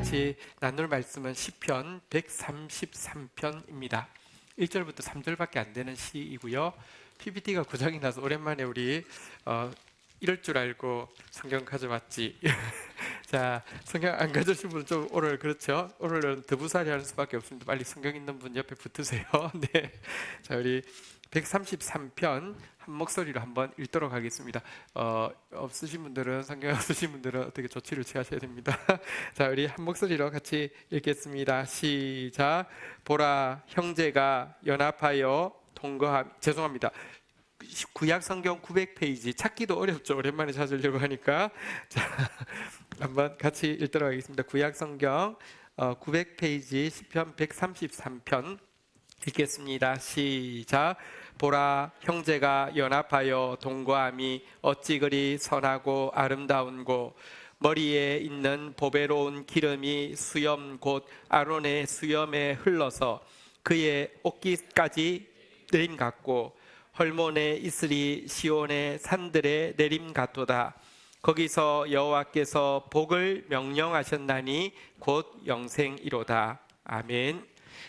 같이 나눌 말씀은 시편 133편입니다. 1절부터 3절밖에 안 되는 시이고요. PPT가 고장이 나서 오랜만에 우리 이럴 줄 알고 성경 가져왔지. 자, 성경 안 가져오신 분은 좀 오늘 그렇죠? 오늘은 드부살이 하는 수밖에 없습니다. 빨리 성경 있는 분 옆에 붙으세요. 네. 자, 우리 133편 한 목소리로 한번 읽도록 하겠습니다. 없으신 분들은, 성경 없으신 분들은 어떻게 조치를 취하셔야 됩니다. 자, 우리 한 목소리로 같이 읽겠습니다. 시작. 보라, 형제가 연합하여 동거함. 죄송합니다. 구약 성경 900페이지 찾기도 어렵죠. 오랜만에 찾으려고 하니까. 자, 한번 같이 읽도록 하겠습니다. 구약 성경 900페이지 시편 133편 읽겠습니다. 시작. 보라, 형제가 연합하여 동거함이 어찌 그리 선하고 아름다운고, 머리에 있는 보배로운 기름이 수염 곧 아론의 수염에 흘러서 그의 옷깃까지 내림 같고, 헐몬에 이슬이 시온의 산들에 내림 같도다. 거기서 여호와께서 복을 명령하셨나니 곧 영생이로다. 아멘.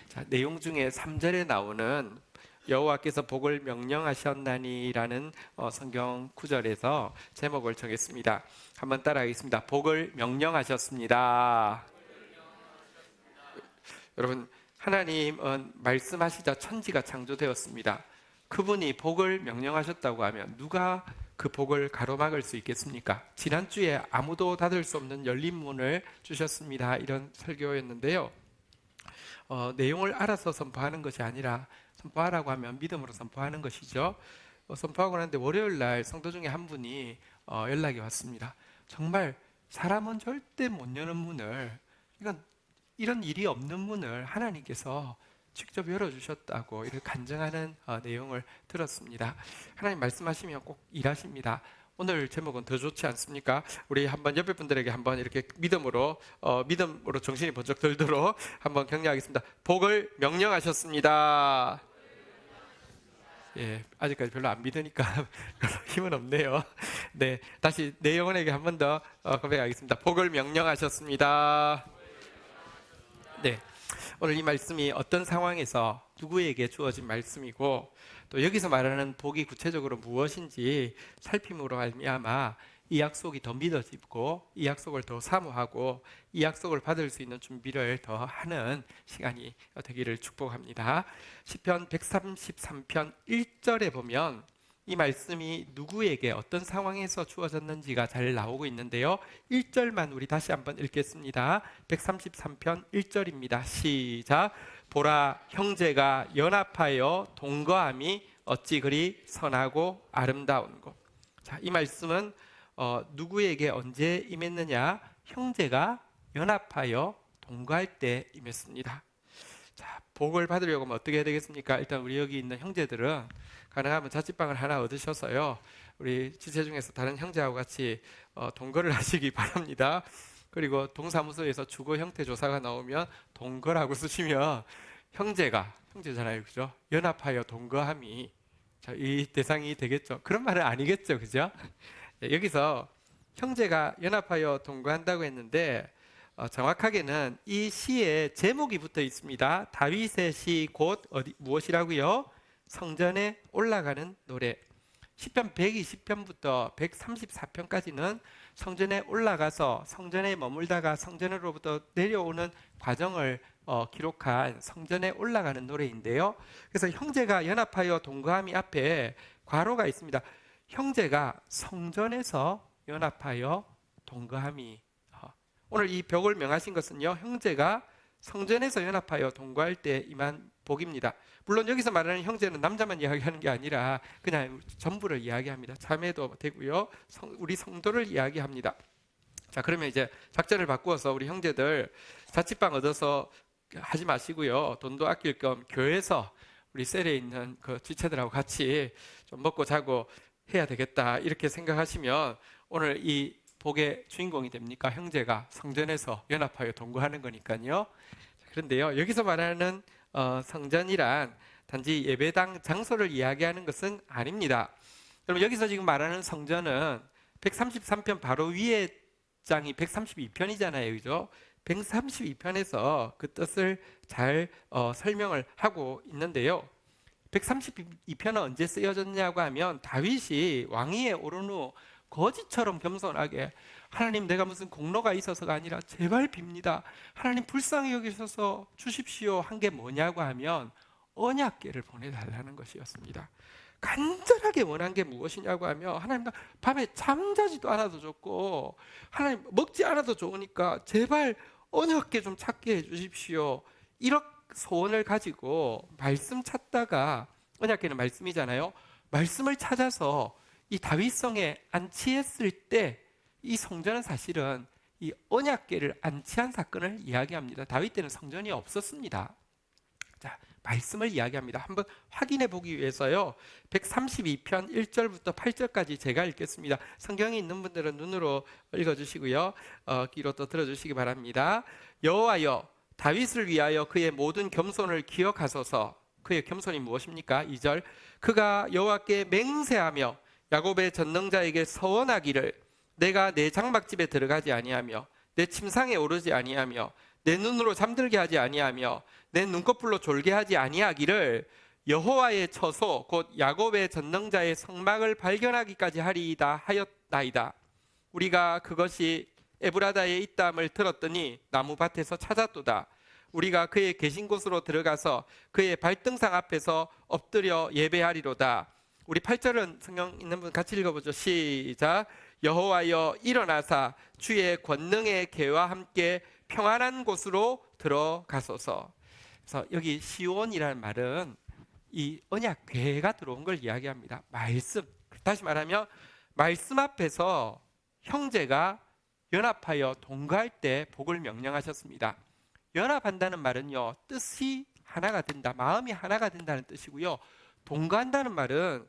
자, 내용 중에 3절에 나오는 여호와께서 복을 명령하셨나니라는 성경 구절에서 제목을 정했습니다. 한번 따라하겠습니다. 복을 명령하셨습니다. 여러분, 하나님은 말씀하시자 천지가 창조되었습니다. 그분이 복을 명령하셨다고 하면 누가 그 복을 가로막을 수 있겠습니까? 지난주에 아무도 닫을 수 없는 열린 문을 주셨습니다. 이런 설교였는데요. 내용을 알아서 선포하는 것이 아니라 선포하라고 하면 믿음으로 선포하는 것이죠. 선포하고 나는데 월요일 날 성도 중에 한 분이 연락이 왔습니다. 정말 사람은 절대 못 여는 문을, 이런 일이 없는 문을 하나님께서 직접 열어주셨다고 이렇게 간증하는 내용을 들었습니다. 하나님 말씀하시면 꼭 일하십니다. 오늘 제목은 더 좋지 않습니까? 우리 한번 옆에 분들에게 한번 이렇게 믿음으로 정신이 번쩍 들도록 한번 격려하겠습니다. 복을 명령하셨습니다. 예, 아직까지 별로 안 믿으니까 힘은 없네요. 네, 다시 내 영혼에게 한 번 더 고백하겠습니다. 복을 명령하셨습니다. 네, 오늘 이 말씀이 어떤 상황에서 누구에게 주어진 말씀이고, 또 여기서 말하는 복이 구체적으로 무엇인지 살핌으로 말미암아 이 약속이 더 믿어지고, 이 약속을 더 사모하고, 이 약속을 받을 수 있는 준비를 더 하는 시간이 되기를 축복합니다. 시편 133편 1절에 보면 이 말씀이 누구에게 어떤 상황에서 주어졌는지가 잘 나오고 있는데요. 1절만 우리 다시 한번 읽겠습니다. 133편 1절입니다. 시작. 보라, 형제가 연합하여 동거함이 어찌 그리 선하고 아름다운고. 자, 이 말씀은 누구에게 언제 임했느냐? 형제가 연합하여 동거할 때 임했습니다. 자, 복을 받으려고 하면 어떻게 해야 되겠습니까? 일단 우리 여기 있는 형제들은 가능하면 자취방을 하나 얻으셔서요, 우리 지체 중에서 다른 형제하고 같이 동거를 하시기 바랍니다. 그리고 동사무소에서 주거 형태 조사가 나오면 동거라고 쓰시면 형제잖아요, 그죠? 연합하여 동거함이, 자, 이 대상이 되겠죠. 그런 말은 아니겠죠, 그죠? 여기서 형제가 연합하여 동거한다고 했는데 정확하게는 이 시에 제목이 붙어 있습니다. 다윗의 시 곧 무엇이라고요? 성전에 올라가는 노래. 시편 120편부터 134편까지는 성전에 올라가서 성전에 머물다가 성전으로부터 내려오는 과정을 기록한 성전에 올라가는 노래인데요. 그래서 형제가 연합하여 동거함이 앞에 괄호가 있습니다. 형제가 성전에서 연합하여 동거함이. 오늘 이 벽을 명하신 것은요, 형제가 성전에서 연합하여 동거할 때 임한 복입니다. 물론 여기서 말하는 형제는 남자만 이야기하는 게 아니라 그냥 전부를 이야기합니다. 자매도 되고요, 우리 성도를 이야기합니다. 자, 그러면 이제 작전을 바꾸어서 우리 형제들 자취방 얻어서 하지 마시고요, 돈도 아낄 겸 교회에서 우리 셀에 있는 그 지체들하고 같이 좀 먹고 자고 해야 되겠다, 이렇게 생각하시면 오늘 이 복의 주인공이 됩니까? 형제가 성전에서 연합하여 동거하는 거니까요. 그런데요, 여기서 말하는 성전이란 단지 예배당 장소를 이야기하는 것은 아닙니다. 여러분, 여기서 지금 말하는 성전은 133편 바로 위에 장이 132편이잖아요, 그죠? 132편에서 그 뜻을 잘 설명을 하고 있는데요. 132편은 언제 쓰여졌냐고 하면 다윗이 왕위에 오른 후 거지처럼 겸손하게 하나님, 내가 무슨 공로가 있어서가 아니라 제발 빕니다, 하나님 불쌍히 여기셔서 주십시오 한 게 뭐냐고 하면 언약궤를 보내달라는 것이었습니다. 간절하게 원한 게 무엇이냐고 하면 하나님, 나 밤에 잠자지도 않아도 좋고 하나님 먹지 않아도 좋으니까 제발 언약궤 좀 찾게 해주십시오, 이런 소원을 가지고 말씀 찾다가, 언약궤는 말씀이잖아요. 말씀을 찾아서 이 다윗성에 안치했을 때 이 성전은 사실은 이 언약궤를 안치한 사건을 이야기합니다. 다윗 때는 성전이 없었습니다. 자, 말씀을 이야기합니다. 한번 확인해 보기 위해서요, 132편 1절부터 8절까지 제가 읽겠습니다. 성경이 있는 분들은 눈으로 읽어주시고요, 귀로 또 들어주시기 바랍니다. 여호와여, 다윗을 위하여 그의 모든 겸손을 기억하소서. 그의 겸손이 무엇입니까? 2절, 그가 여호와께 맹세하며 야곱의 전능자에게 서원하기를, 내가 내 장막집에 들어가지 아니하며 내 침상에 오르지 아니하며 내 눈으로 잠들게 하지 아니하며 내 눈꺼풀로 졸게 하지 아니하기를 여호와의 처소 곧 야곱의 전능자의 성막을 발견하기까지 하리이다 하였나이다. 우리가 그것이 에브라다에 있다함을 들었더니 나무밭에서 찾았도다. 우리가 그의 계신 곳으로 들어가서 그의 발등상 앞에서 엎드려 예배하리로다. 우리 8절은 성경 있는 분 같이 읽어보죠. 시작. 여호와여, 일어나사 주의 권능의 궤와 함께 평안한 곳으로 들어가소서. 그래서 여기 시온이라는 말은 이 언약 궤가 들어온 걸 이야기합니다. 말씀, 다시 말하면 말씀 앞에서 형제가 연합하여 동거할 때 복을 명령하셨습니다. 연합한다는 말은요, 뜻이 하나가 된다, 마음이 하나가 된다는 뜻이고요. 동거한다는 말은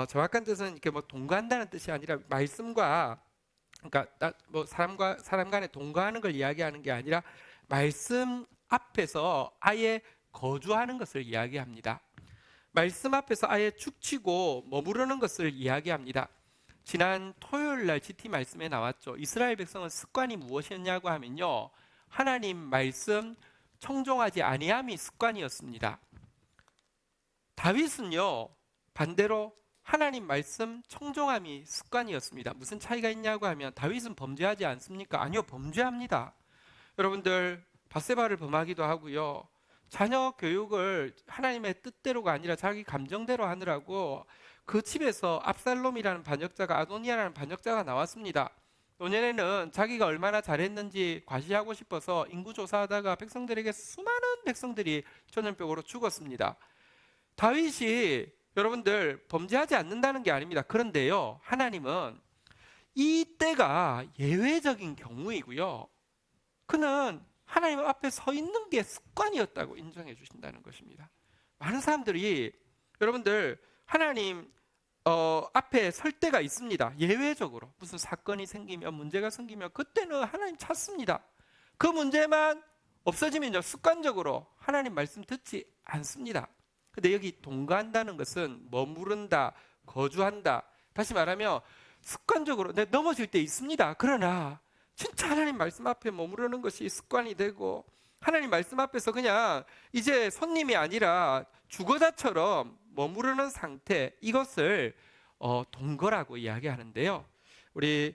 정확한 뜻은 이렇게 뭐 동거한다는 뜻이 아니라 말씀과, 그러니까 뭐 사람 간에 동거하는 걸 이야기하는 게 아니라 말씀 앞에서 아예 거주하는 것을 이야기합니다. 말씀 앞에서 아예 축치고 머무르는 것을 이야기합니다. 지난 토요일 날 GT 말씀에 나왔죠. 이스라엘 백성은 습관이 무엇이었냐고 하면요, 하나님 말씀 청종하지 아니함이 습관이었습니다. 다윗은요, 반대로 하나님 말씀 청종함이 습관이었습니다. 무슨 차이가 있냐고 하면 다윗은 범죄하지 않습니까? 아니요, 범죄합니다. 여러분들, 밧세바를 범하기도 하고요, 자녀 교육을 하나님의 뜻대로가 아니라 자기 감정대로 하느라고 그 집에서 압살롬이라는 반역자가, 아도니아라는 반역자가 나왔습니다. 노년에는 자기가 얼마나 잘했는지 과시하고 싶어서 인구조사하다가 백성들에게 수많은 백성들이 전염병으로 죽었습니다. 다윗이 여러분들 범죄하지 않는다는 게 아닙니다. 그런데요, 하나님은 이 때가 예외적인 경우이고요, 그는 하나님 앞에 서 있는 게 습관이었다고 인정해 주신다는 것입니다. 많은 사람들이 여러분들 하나님 앞에 설 때가 있습니다. 예외적으로 무슨 사건이 생기면, 문제가 생기면 그때는 하나님 찾습니다. 그 문제만 없어지면요, 습관적으로 하나님 말씀 듣지 않습니다. 근데 여기 동거한다는 것은 머무른다, 거주한다. 다시 말하면 습관적으로 넘어질 때 있습니다. 그러나 진짜 하나님 말씀 앞에 머무르는 것이 습관이 되고, 하나님 말씀 앞에서 그냥 이제 손님이 아니라 주거자처럼 머무르는 상태, 이것을 동거라고 이야기하는데요. 우리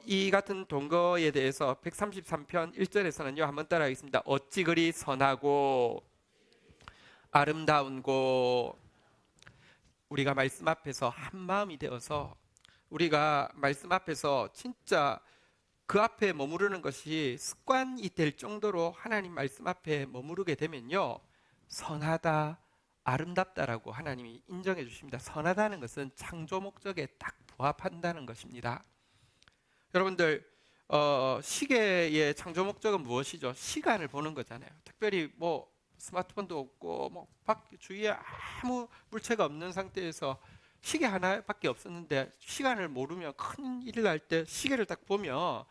이 같은 동거에 대해서 133편 1절에서는요, 한번 따라하겠습니다. 어찌 그리 선하고 아름다운 곳. 우리가 말씀 앞에서 한 마음이 되어서, 우리가 말씀 앞에서 진짜 그 앞에 머무르는 것이 습관이 될 정도로 하나님 말씀 앞에 머무르게 되면요, 선하다, 아름답다라고 하나님이 인정해 주십니다. 선하다는 것은 창조 목적에 딱 부합한다는 것입니다. 여러분들, 시계의 창조 목적은 무엇이죠? 시간을 보는 거잖아요. 특별히 뭐 스마트폰도 없고 뭐 주위에 아무 물체가 없는 상태에서 시계 하나밖에 없었는데, 시간을 모르면 큰 일을 할 때 시계를 딱 보면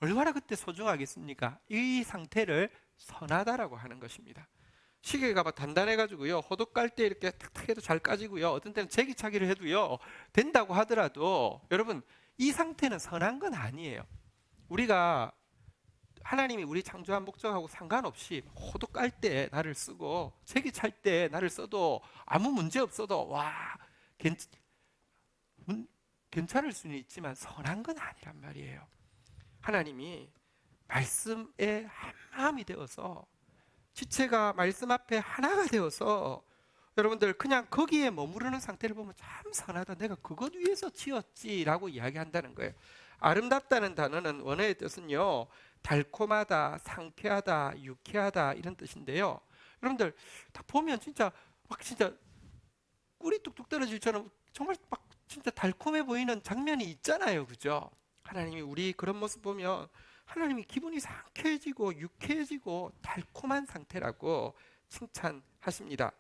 얼마나 그때 소중하겠습니까? 이 상태를 선하다라고 하는 것입니다. 시계가 막 단단해가지고요, 호독 깔 때 이렇게 탁탁 해도 잘 까지고요, 어떤 때는 제기차기를 해도요 된다고 하더라도, 여러분 이 상태는 선한 건 아니에요. 우리가 하나님이 우리 창조한 목적하고 상관없이 호도 깔 때 나를 쓰고 제기 찰 때 나를 써도 아무 문제 없어도 괜찮을 수는 있지만 선한 건 아니란 말이에요. 하나님이 말씀에 한 마음이 되어서 지체가 말씀 앞에 하나가 되어서 여러분들 그냥 거기에 머무르는 상태를 보면 참 선하다. 내가 그것 위해서 지었지라고 이야기한다는 거예요. 아름답다는 단어는 원어의 뜻은요, 달콤하다, 상쾌하다, 유쾌하다 이런 뜻인데요. 여러분들 다 보면 진짜 막 진짜 꿀이 뚝뚝 떨어질처럼 정말 막 진짜 달콤해 보이는 장면이 있잖아요, 그죠? 하나님이 우리 그런 모습 보면 하나님이 기분이 상쾌해지고 유쾌해지고 달콤한 상태라고 칭찬하십니다.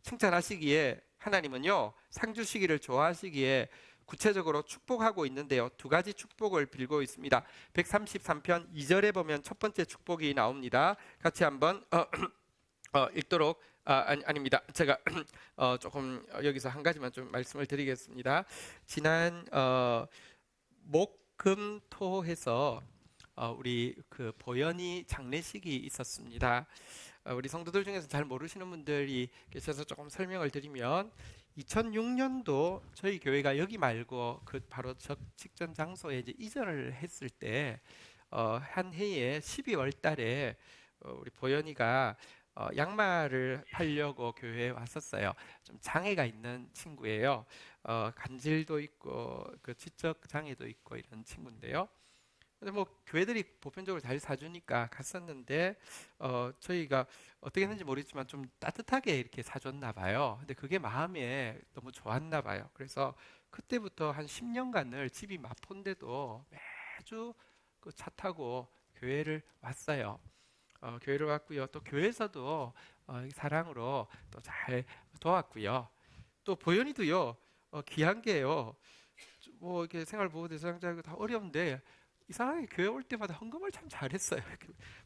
칭찬하시기에 하나님은요, 상 주시기를 좋아하시기에 구체적으로 축복하고 있는데요, 두 가지 축복을 빌고 있습니다. 133편 2절에 보면 첫 번째 축복이 나옵니다. 같이 한번 읽도록 아닙니다. 제가 조금 여기서 한 가지만 좀 말씀을 드리겠습니다. 지난 목금토해서 우리 그 보현이 장례식이 있었습니다. 우리 성도들 중에서 잘 모르시는 분들이 계셔서 조금 설명을 드리면 2006년도 저희 교회가 여기 말고 그 바로 직전 장소에 이제 이전을 했을 때 한 해에 12월 달에 우리 보현이가 양말을 팔려고 교회에 왔었어요. 좀 장애가 있는 친구예요. 간질도 있고 그 지적 장애도 있고 이런 친구인데요. 근데 뭐 교회들이 보편적으로 잘 사주니까 갔었는데 저희가 어떻게 했는지 모르겠지만 좀 따뜻하게 이렇게 사줬나 봐요. 근데 그게 마음에 너무 좋았나 봐요. 그래서 그때부터 한 10년간을 집이 마포인데도 매주 그 차 타고 교회를 왔어요. 교회를 왔고요. 또 교회에서도 사랑으로 또 잘 도왔고요. 또 보현이도요, 귀한 게요. 뭐 이렇게 생활보호 대상자고 다 어려운데 이상하게 교회 올 때마다 헌금을 참 잘했어요.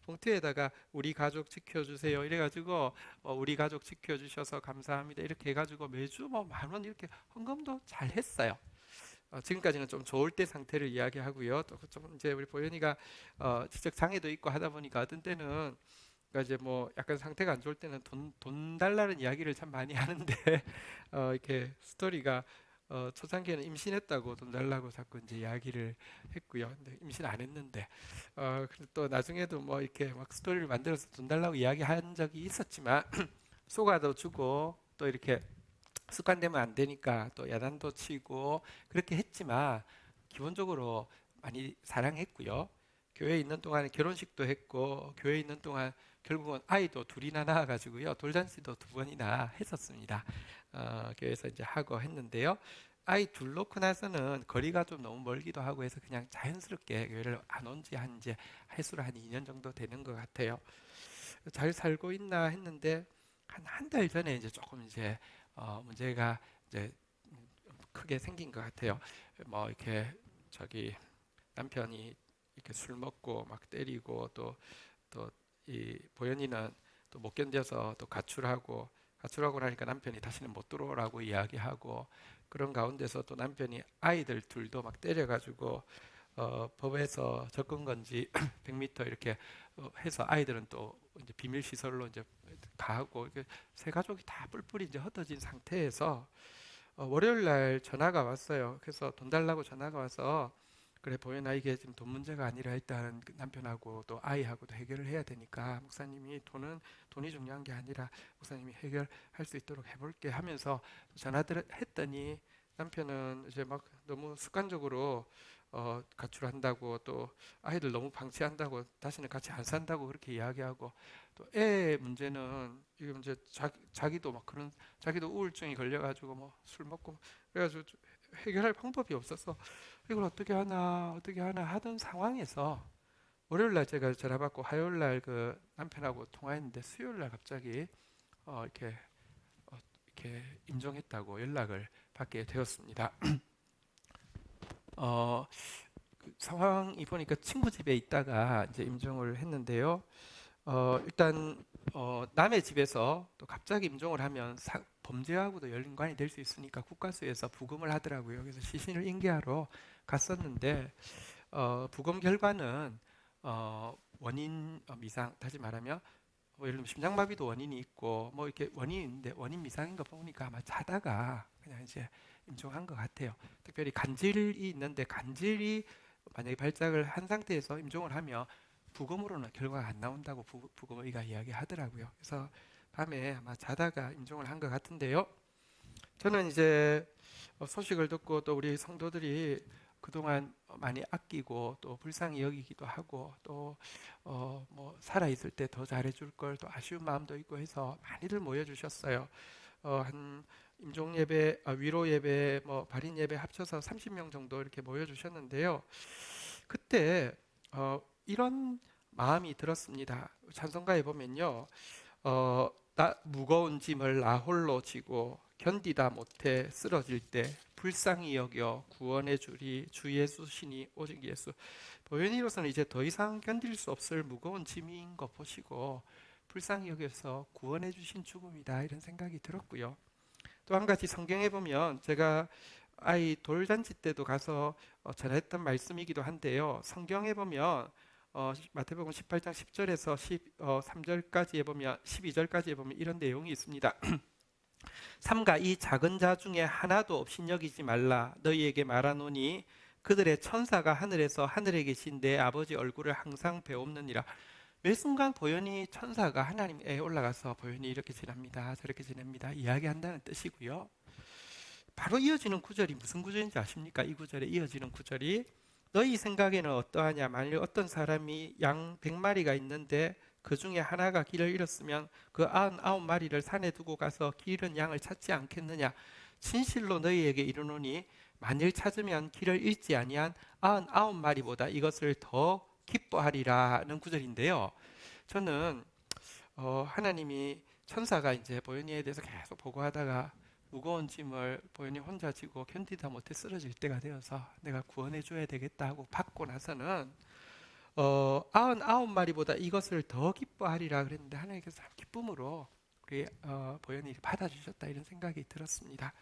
봉투에다가 우리 가족 지켜주세요 이래가지고 우리 가족 지켜주셔서 감사합니다 이렇게 해가지고 매주 뭐 10,000원 이렇게 헌금도 잘했어요. 지금까지는 좀 좋을 때 상태를 이야기하고요. 또 좀 이제 우리 보현이가 지적 장애도 있고 하다 보니까 어떤 때는 그러니까 이제 뭐 약간 상태가 안 좋을 때는 돈 달라는 이야기를 참 많이 하는데 이렇게 스토리가 초창기에는 임신했다고 돈 달라고 자꾸 이제 이야기를 했고요. 근데 임신 안 했는데 또 나중에도 뭐 이렇게 막 스토리를 만들어서 돈 달라고 이야기한 적이 있었지만 속아도 주고 또 이렇게 습관되면 안 되니까 또 야단도 치고 그렇게 했지만 기본적으로 많이 사랑했고요. 교회에 있는 동안 결혼식도 했고 교회에 있는 동안 결국은 아이도 둘이나 낳아가지고요, 돌잔치도 2번이나 했었습니다. 교회에서 이제 하고 했는데요. 아이 둘 놓고 나서는 거리가 좀 너무 멀기도 하고 해서 그냥 자연스럽게 교회를 안 온 지 한 이제 해수로 한 2년 정도 되는 것 같아요. 잘 살고 있나 했는데 한 달 전에 이제 조금 이제 문제가 이제 크게 생긴 것 같아요. 뭐 이렇게 저기 남편이 이렇게 술 먹고 막 때리고 또 이 보현이는 또 못 견뎌서 또 가출하고 나니까 남편이 다시는 못 들어오라고 이야기하고 그런 가운데서 또 남편이 아이들 둘도 막 때려가지고 법에서 접근 건지 100m 이렇게 해서 아이들은 또 이제 비밀 시설로 이제 가고 이렇게 세 가족이 다 뿔뿔이 이제 흩어진 상태에서 월요일 날 전화가 왔어요. 그래서 돈 달라고 전화가 와서 그래 보현아, 이게 지금 돈 문제가 아니라 일단 남편하고 또 아이하고도 해결을 해야 되니까 목사님이 돈이 중요한 게 아니라 목사님이 해결할 수 있도록 해볼게 하면서 전화를 했더니 남편은 이제 막 너무 습관적으로 가출한다고 또 아이들 너무 방치한다고 다시는 같이 안 산다고 그렇게 이야기하고 또 애 문제는 지금 이제 자기도 막 그런 자기도 우울증이 걸려가지고 뭐 술 먹고 그래가지고 해결할 방법이 없어서 이걸 어떻게 하나 하던 상황에서 월요일 날 제가 전화 받고 화요일 날 그 남편하고 통화했는데 수요일 날 갑자기 이렇게 임종했다고 연락을 받게 되었습니다. 그 상황이 보니까 친구 집에 있다가 이제 임종을 했는데요. 일단 남의 집에서 또 갑자기 임종을 하면 범죄하고도 연관이 될 수 있으니까 국가수에서 부검을 하더라고요. 그래서 시신을 인계하러 갔었는데 부검 결과는 원인 미상, 다시 말하면 예를 들면 심장마비도 원인이 있고 뭐 이렇게 원인이 있는데 원인 미상인 거 보니까 아마 자다가 그냥 이제 임종한 것 같아요. 특별히 간질이 있는데 간질이 만약에 발작을 한 상태에서 임종을 하면 부검으로는 결과가 안 나온다고 부검의가 이야기하더라고요. 그래서 밤에 아마 자다가 임종을 한 것 같은데요. 저는 이제 소식을 듣고 또 우리 성도들이 그동안 많이 아끼고 또 불쌍히 여기기도 하고 또 뭐 살아 있을 때 더 잘해줄 걸 또 아쉬운 마음도 있고 해서 많이들 모여주셨어요. 한 임종 예배, 위로 예배, 뭐 발인 예배 합쳐서 30명 정도 이렇게 모여주셨는데요. 그때 이런 마음이 들었습니다. 찬송가에 보면요, 나 무거운 짐을 나 홀로 지고 견디다 못해 쓰러질 때 불쌍히 여겨 구원해 주리 주 예수시니 오직 예수. 보현이로서는 이제 더 이상 견딜 수 없을 무거운 짐인 거 보시고 불쌍히 여겨서 구원해 주신 죽음이다, 이런 생각이 들었고요. 또 한 가지 성경에 보면 제가 아이 돌잔치 때도 가서 전했던 말씀이기도 한데요. 성경에 보면 마태복음 18장 10절에서 13절까지에 보면 12절까지에 보면 이런 내용이 있습니다. 삼가 이 작은 자 중에 하나도 업신여기지 말라. 너희에게 말하노니 그들의 천사가 하늘에서 하늘에 계신 내 아버지 얼굴을 항상 배옵느니라. 매 순간 보현이 천사가 하나님에 올라가서 보현이 이렇게 지냅니다, 저렇게 지냅니다 이야기한다는 뜻이고요. 바로 이어지는 구절이 무슨 구절인지 아십니까? 이 구절에 이어지는 구절이 너희 생각에는 어떠하냐? 만일 어떤 사람이 양 100마리가 있는데 그 중에 하나가 길을 잃었으면 그 99마리를 산에 두고 가서 길 잃은 양을 찾지 않겠느냐? 진실로 너희에게 이르노니 만일 찾으면 길을 잃지 아니한 99마리보다 이것을 더 기뻐하리라는 구절인데요. 저는 하나님이 천사가 이제 보현이에 대해서 계속 보고하다가 무거운 짐을 보현이 혼자 지고 견디다 못해 쓰러질 때가 되어서 내가 구원해 줘야 되겠다 하고 받고 나서는 99마리보다 이것을 더 기뻐하리라 그랬는데 하나님께서 참 기쁨으로 우리 보현이를 받아주셨다, 이런 생각이 들었습니다.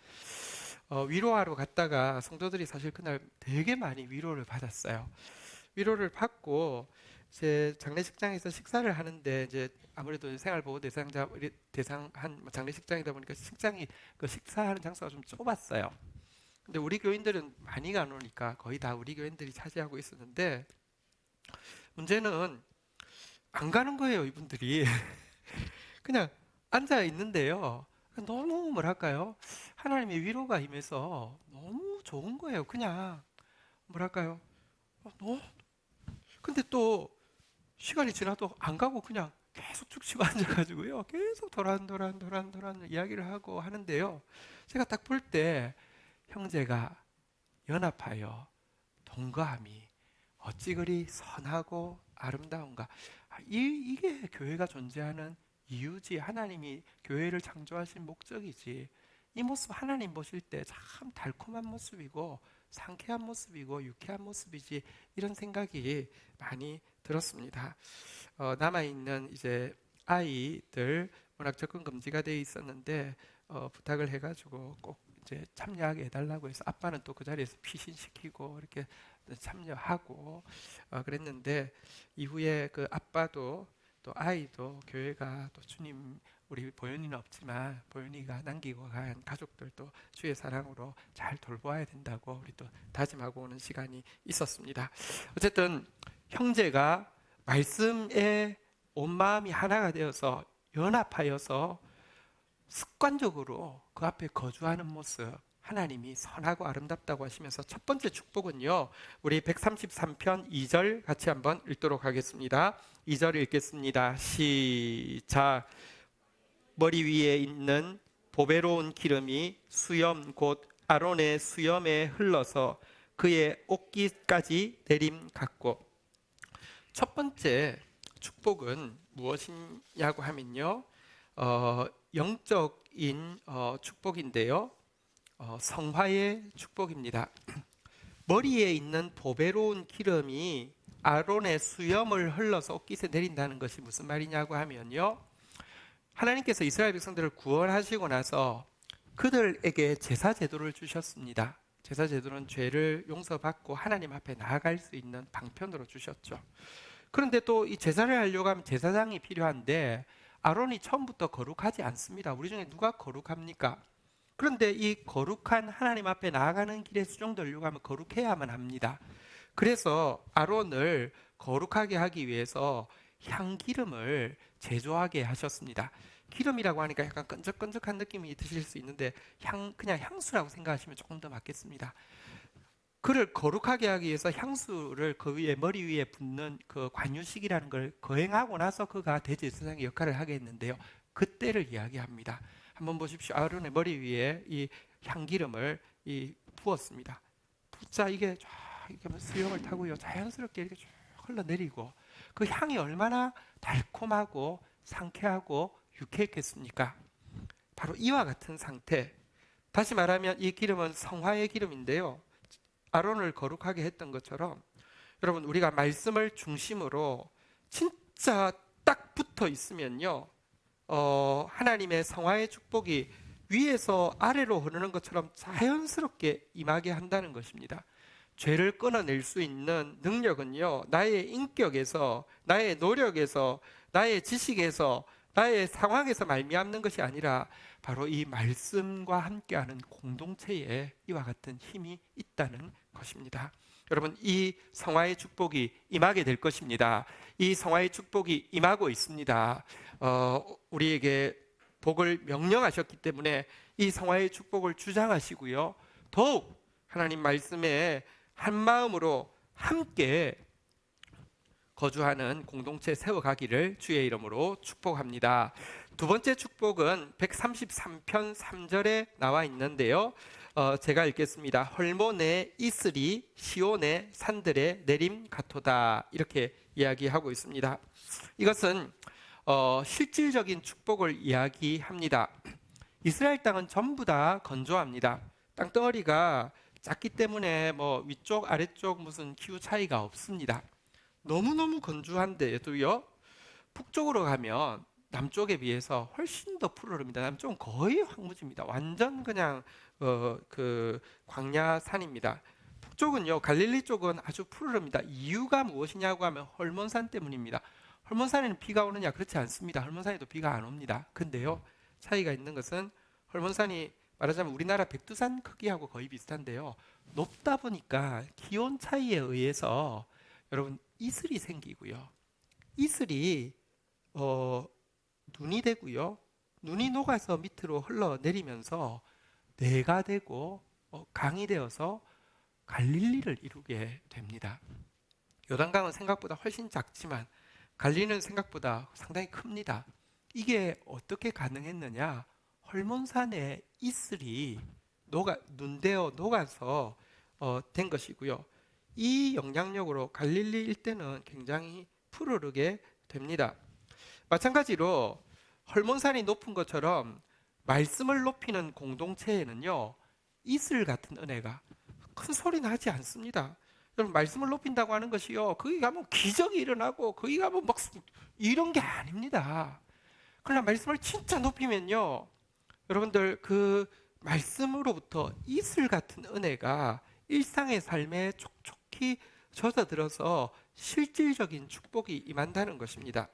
위로하러 갔다가 성도들이 사실 그날 되게 많이 위로를 받았어요. 위로를 받고 이제 장례식장에서 식사를 하는데 이제 아무래도 생활보호 대상한 장례식장이다 보니까 식장이 그 식사하는 장소가 좀 좁았어요. 근데 우리 교인들은 많이 안 오니까 거의 다 우리 교인들이 차지하고 있었는데 문제는 안 가는 거예요, 이분들이. 그냥 앉아 있는데요. 너무 뭐랄까요? 하나님의 위로가 임해서 너무 좋은 거예요. 그냥 뭐랄까요? 너무. 근데 또 시간이 지나도 안 가고 그냥 계속 축 치고 앉아가지고요. 계속 도란 이야기를 하고 하는데요. 제가 딱 볼 때 형제가 연합하여 동거함이 어찌 그리 선하고 아름다운가. 이게 교회가 존재하는 이유지. 하나님이 교회를 창조하신 목적이지. 이 모습 하나님 보실 때 참 달콤한 모습이고 상쾌한 모습이고 유쾌한 모습이지, 이런 생각이 많이 들었습니다. 남아있는 이제 아이들 워낙 접근 금지가 돼 있었는데 부탁을 해가지고 꼭 이제 참여하게 해달라고 해서 아빠는 또 그 자리에서 피신시키고 이렇게 참여하고 그랬는데 이후에 그 아빠도 또 아이도 교회가 또 주님, 우리 보현이는 없지만 보현이가 남기고 간 가족들도 주의 사랑으로 잘 돌보아야 된다고 우리 또 다짐하고 오는 시간이 있었습니다. 어쨌든 형제가 말씀에 온 마음이 하나가 되어서 연합하여서 습관적으로 그 앞에 거주하는 모습, 하나님이 선하고 아름답다고 하시면서 첫 번째 축복은요, 우리 133편 2절 같이 한번 읽도록 하겠습니다. 2절 읽겠습니다. 시작. 머리 위에 있는 보배로운 기름이 수염 곧 아론의 수염에 흘러서 그의 옷깃까지 내림 같고. 첫 번째 축복은 무엇이냐고 하면요, 영적인 축복인데요, 성화의 축복입니다. 머리에 있는 보배로운 기름이 아론의 수염을 흘러서 옷깃에 내린다는 것이 무슨 말이냐고 하면요, 하나님께서 이스라엘 백성들을 구원하시고 나서 그들에게 제사 제도를 주셨습니다. 제사 제도는 죄를 용서받고 하나님 앞에 나아갈 수 있는 방편으로 주셨죠. 그런데 또 이 제사를 하려고 하면 제사장이 필요한데 아론이 처음부터 거룩하지 않습니다. 우리 중에 누가 거룩합니까? 그런데 이 거룩한 하나님 앞에 나아가는 길에 수정되려고 하면 거룩해야만 합니다. 그래서 아론을 거룩하게 하기 위해서 향기름을 제조하게 하셨습니다. 기름이라고 하니까 약간 끈적끈적한 느낌이 드실 수 있는데 그냥 향수라고 생각하시면 조금 더 맞겠습니다. 그를 거룩하게 하기 위해서 향수를 그 위에 머리 위에 붓는 그 관유식이라는 걸 거행하고 나서 그가 대제사장의 역할을 하게 했는데요. 그때를 이야기합니다. 한번 보십시오. 아론의 머리 위에 이 향기름을 부었습니다. 붓자 이게 쫙 이렇게 수염을 타고요. 자연스럽게 이렇게 쭉 흘러내리고 그 향이 얼마나 달콤하고 상쾌하고 유쾌했겠습니까? 바로 이와 같은 상태. 다시 말하면 이 기름은 성화의 기름인데요. 아론을 거룩하게 했던 것처럼 여러분 우리가 말씀을 중심으로 진짜 딱 붙어 있으면요. 하나님의 성화의 축복이 위에서 아래로 흐르는 것처럼 자연스럽게 임하게 한다는 것입니다. 죄를 끊어낼 수 있는 능력은요, 나의 인격에서, 나의 노력에서, 나의 지식에서, 나의 상황에서 말미암는 것이 아니라 바로 이 말씀과 함께하는 공동체에 이와 같은 힘이 있다는 것입니다. 여러분, 이 성화의 축복이 임하게 될 것입니다. 이 성화의 축복이 임하고 있습니다. 우리에게 복을 명령하셨기 때문에 이 성화의 축복을 주장하시고요. 더욱 하나님 말씀에 한 마음으로 함께 거주하는 공동체 세워가기를 주의 이름으로 축복합니다. 두 번째 축복은 133편 3절에 나와 있는데요. 제가 읽겠습니다. 헐몬의 이슬이 시온의 산들의 내림 같도다, 이렇게 이야기하고 있습니다. 이것은 실질적인 축복을 이야기합니다. 이스라엘 땅은 전부 다 건조합니다. 땅덩어리가 작기 때문에 뭐 위쪽 아래쪽 무슨 기후 차이가 없습니다. 너무너무 건조한데도요, 북쪽으로 가면 남쪽에 비해서 훨씬 더 푸르릅니다. 남쪽은 거의 황무지입니다. 완전 그냥 그 광야산입니다. 북쪽은요, 갈릴리 쪽은 아주 푸르릅니다. 이유가 무엇이냐고 하면 헐몬산 때문입니다. 헐몬산에는 비가 오느냐? 그렇지 않습니다. 헐몬산에도 비가 안 옵니다. 근데요, 차이가 있는 것은 헐몬산이 말하자면 우리나라 백두산 크기하고 거의 비슷한데요, 높다 보니까 기온 차이에 의해서 여러분 이슬이 생기고요, 이슬이 눈이 되고요, 눈이 녹아서 밑으로 흘러내리면서 내가 되고 강이 되어서 갈릴리를 이루게 됩니다. 요단강은 생각보다 훨씬 작지만 갈릴리는 생각보다 상당히 큽니다. 이게 어떻게 가능했느냐? 헐몬산의 이슬이 눈되어 녹아서 된 것이고요. 이 영향력으로 갈릴리 일대는 굉장히 푸르르게 됩니다. 마찬가지로 헐몬산이 높은 것처럼 말씀을 높이는 공동체에는요, 이슬 같은 은혜가 큰 소리 나지 않습니다. 여러분, 말씀을 높인다고 하는 것이요, 거기 가면 기적이 일어나고 거기 가면 막 이런 게 아닙니다. 그러나 말씀을 진짜 높이면요, 여러분들 그 말씀으로부터 이슬 같은 은혜가 일상의 삶에 촉촉히 젖어들어서 실질적인 축복이 임한다는 것입니다.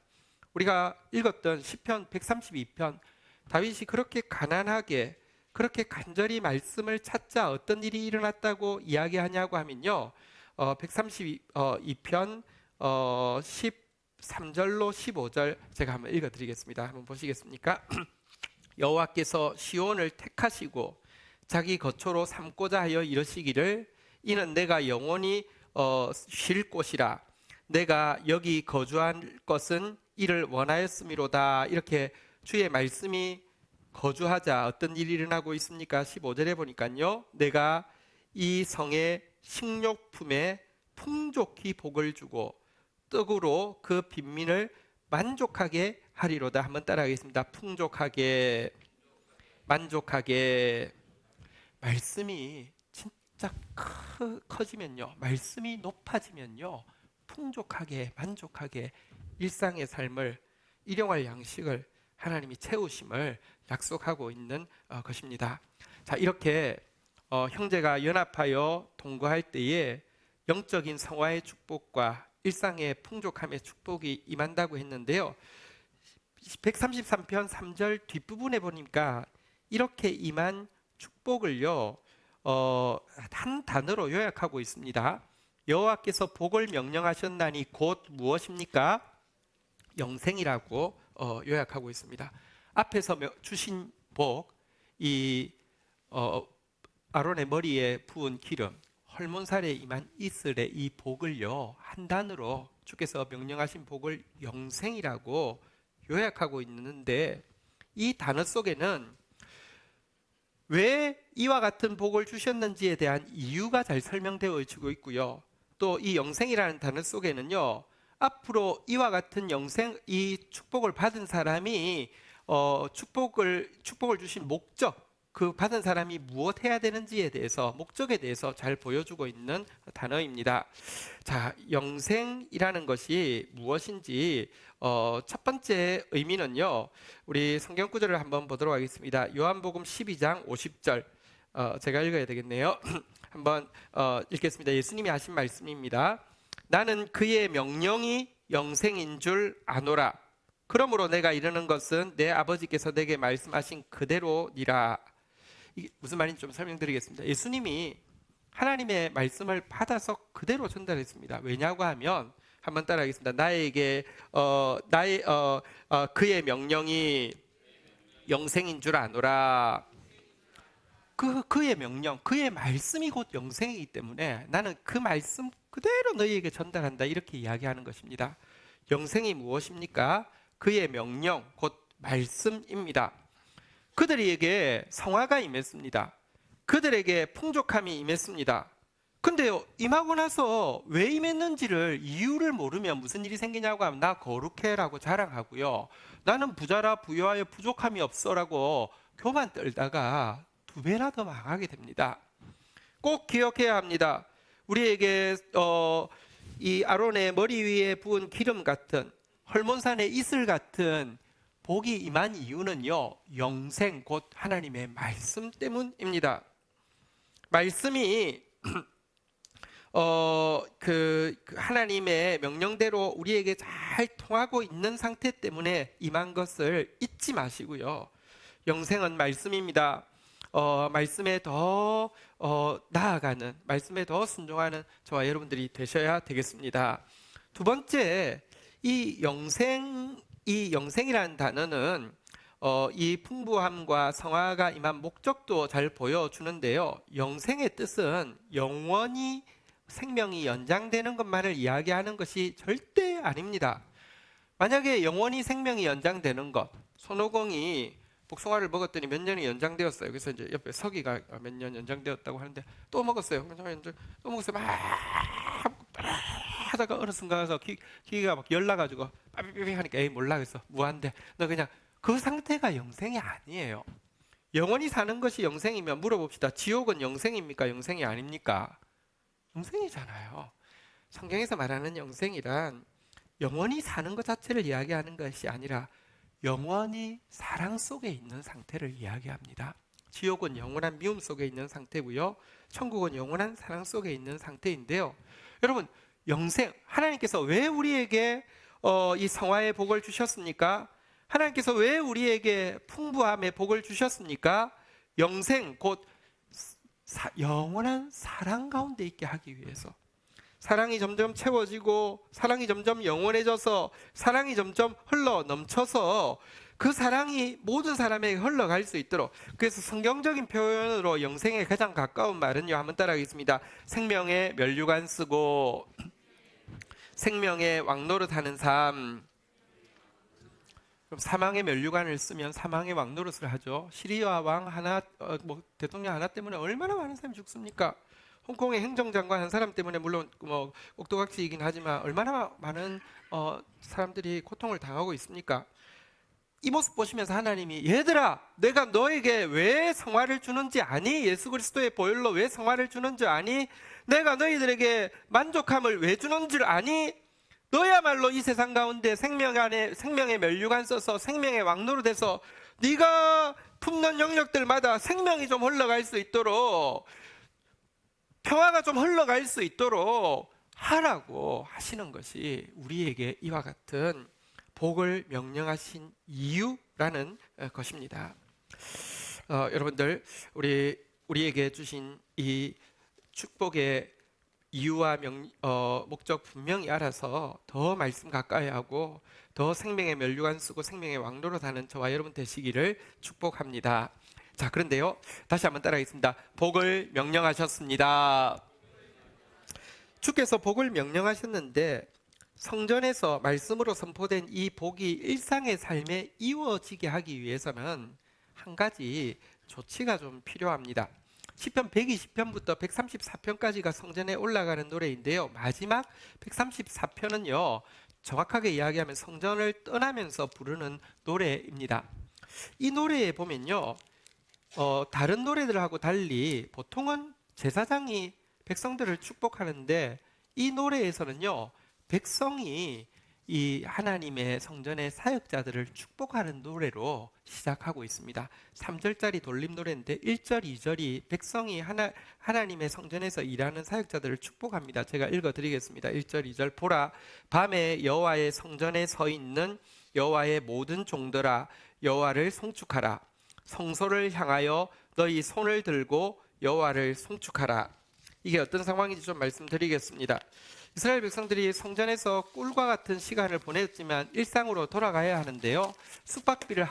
우리가 읽었던 시편 132편, 다윗이 그렇게 가난하게 그렇게 간절히 말씀을 찾자 어떤 일이 일어났다고 이야기하냐고 하면요, 132편 13절로 15절 제가 한번 읽어드리겠습니다. 한번 보시겠습니까? 여호와께서 시온을 택하시고 자기 거처로 삼고자 하여 이르시기를, 이는 내가 영원히 쉴 곳이라, 내가 여기 거주할 것은 이를 원하였음이로다. 이렇게 주의 말씀이 거주하자 어떤 일이 일어나고 있습니까? 15절에 보니까요, 내가 이 성의 식료품에 풍족히 복을 주고 떡으로 그 빈민을 만족하게 하리로다. 한번 따라하겠습니다. 풍족하게, 만족하게. 말씀이 진짜 커지면요, 말씀이 높아지면요, 풍족하게, 만족하게 일상의 삶을, 일용할 양식을 하나님이 채우심을 약속하고 있는 것입니다. 자, 이렇게 형제가 연합하여 동거할 때에 영적인 성화의 축복과 일상의 풍족함의 축복이 임한다고 했는데요. 133편 3절 뒷부분에 보니까 이렇게 임한 축복을요, 한 단어로 요약하고 있습니다. 여호와께서 복을 명령하셨나니 곧 무엇입니까? 영생이라고 요약하고 있습니다. 앞에서 주신 복, 아론의 머리에 부은 기름, 헐몬살에 임한 이슬의 이 복을요, 한 단어로 주께서 명령하신 복을 영생이라고 요약하고 있는데, 이 단어 속에는 왜 이와 같은 복을 주셨는지에 대한 이유가 잘 설명되어 지고 있고요. 또 이 영생이라는 단어 속에는요, 앞으로 이와 같은 영생, 이 축복을 받은 사람이 축복을 주신 목적, 그 받은 사람이 무엇 해야 되는지에 대해서, 목적에 대해서 잘 보여주고 있는 단어입니다. 자, 영생이라는 것이 무엇인지 첫 번째 의미는요, 우리 성경 구절을 한번 보도록 하겠습니다. 요한복음 12장 50절, 제가 읽어야 되겠네요. 한번 읽겠습니다. 예수님이 하신 말씀입니다. 나는 그의 명령이 영생인 줄 아노라. 그러므로 내가 이르는 것은 내 아버지께서 내게 말씀하신 그대로니라. 이게 무슨 말인지 좀 설명드리겠습니다. 예수님이 하나님의 말씀을 받아서 그대로 전달했습니다. 왜냐고 하면, 한번 따라하겠습니다. 나에게 그의 명령이 영생인 줄 아노라. 그의 명령, 그의 말씀이 곧 영생이기 때문에 나는 그 말씀 그대로 너희에게 전달한다, 이렇게 이야기하는 것입니다. 영생이 무엇입니까? 그의 명령, 곧 말씀입니다. 그들에게 성화가 임했습니다. 그들에게 풍족함이 임했습니다. 근데요, 임하고 나서 왜 임했는지를, 이유를 모르면 무슨 일이 생기냐고 하면, 나 거룩해라고 자랑하고요, 나는 부자라 부유하여 부족함이 없어라고 교만 떨다가 2배나 더 망하게 됩니다. 꼭 기억해야 합니다. 우리에게 이 아론의 머리 위에 부은 기름 같은, 헐몬산의 이슬 같은 복이 임한 이유는요, 영생, 곧 하나님의 말씀 때문입니다. 말씀이 그 하나님의 명령대로 우리에게 잘 통하고 있는 상태 때문에 임한 것을 잊지 마시고요, 영생은 말씀입니다. 말씀에 더 나아가는, 말씀에 더 순종하는 저와 여러분들이 되셔야 되겠습니다. 두 번째, 이 영생이라는 단어는 이 풍부함과 성화가 임한 목적도 잘 보여주는데요, 영생의 뜻은 영원히 생명이 연장되는 것만을 이야기하는 것이 절대 아닙니다. 만약에 영원히 생명이 연장되는 것, 손오공이 복숭아를 먹었더니 몇 년이 연장되었어요. 그래서 이제 옆에 서기가 몇 년 연장되었다고 하는데, 또 먹었어요. 또 먹었어요. 막 하다가 어느 순간 가서 기가 막 열나가지고 빠삐삐 하니까, 에이 몰라, 그래서 무한대. 너 그냥, 그 상태가 영생이 아니에요. 영원히 사는 것이 영생이면 물어봅시다. 지옥은 영생입니까? 영생이 아닙니까? 영생이잖아요. 성경에서 말하는 영생이란 영원히 사는 것 자체를 이야기하는 것이 아니라 영원히 사랑 속에 있는 상태를 이야기합니다. 지옥은 영원한 미움 속에 있는 상태고요, 천국은 영원한 사랑 속에 있는 상태인데요, 여러분, 영생, 하나님께서 왜 우리에게 이 성화의 복을 주셨습니까? 하나님께서 왜 우리에게 풍부함의 복을 주셨습니까? 영생, 곧 영원한 사랑 가운데 있게 하기 위해서. 사랑이 점점 채워지고, 사랑이 점점 영원해져서, 사랑이 점점 흘러 넘쳐서 그 사랑이 모든 사람에게 흘러갈 수 있도록. 그래서 성경적인 표현으로 영생에 가장 가까운 말은요, 한번 따라하겠습니다. 생명의 면류관 쓰고 생명의 왕노릇하는 삶. 그럼 사망의 면류관을 쓰면 사망의 왕노릇을 하죠. 시리아 왕 하나, 대통령 하나 때문에 얼마나 많은 사람이 죽습니까? 홍콩의 행정장관 한 사람 때문에, 물론 꼭두각시이긴 하지만 얼마나 많은 사람들이 고통을 당하고 있습니까? 이 모습 보시면서 하나님이, 얘들아, 내가 너에게 왜 성화를 주는지 아니? 예수 그리스도의 보혈로 왜 성화를 주는지 아니? 내가 너희들에게 만족함을 왜 주는 줄 아니? 너야말로 이 세상 가운데 생명의 면류관 써서 생명의 왕노릇해서 네가 품는 영역들마다 생명이 좀 흘러갈 수 있도록, 평화가 좀 흘러갈 수 있도록 하라고 하시는 것이 우리에게 이와 같은 복을 명령하신 이유라는 것입니다. 여러분들, 우리에게 주신 이 축복의 이유와 목적 분명히 알아서 더 말씀 가까이 하고 더 생명의 면류관 쓰고 생명의 왕로로 사는 저와 여러분 되시기를 축복합니다. 자, 그런데요, 다시 한번 따라하겠습니다. 복을 명령하셨습니다. 주께서 복을 명령하셨는데 성전에서 말씀으로 선포된 이 복이 일상의 삶에 이루어지게 하기 위해서는 한 가지 조치가 좀 필요합니다. 시편 120편부터 134편까지가 성전에 올라가는 노래인데요, 마지막 134편은요 정확하게 이야기하면 성전을 떠나면서 부르는 노래입니다. 이 노래에 보면요, 다른 노래들하고 달리 보통은 제사장이 백성들을 축복하는데 이 노래에서는요 백성이 이 하나님의 성전의 사역자들을 축복하는 노래로 시작하고 있습니다. 3절짜리 돌림 노래인데 1절, 2절이 백성이 하나님의 성전에서 일하는 사역자들을 축복합니다. 제가 읽어드리겠습니다. 1절, 2절. 보라, 밤에 여호와의 성전에 서 있는 여호와의 모든 종들아, 여호와를 송축하라. 성소를 향하여 너희 손을 들고 여호와를 송축하라. 이게 어떤 상황인지 좀 말씀드리겠습니다. 이스라엘 백성들이 성전에서 꿀과 같은 시간을 보냈지만 일상으로 돌아가야 하는데요, 숙박비를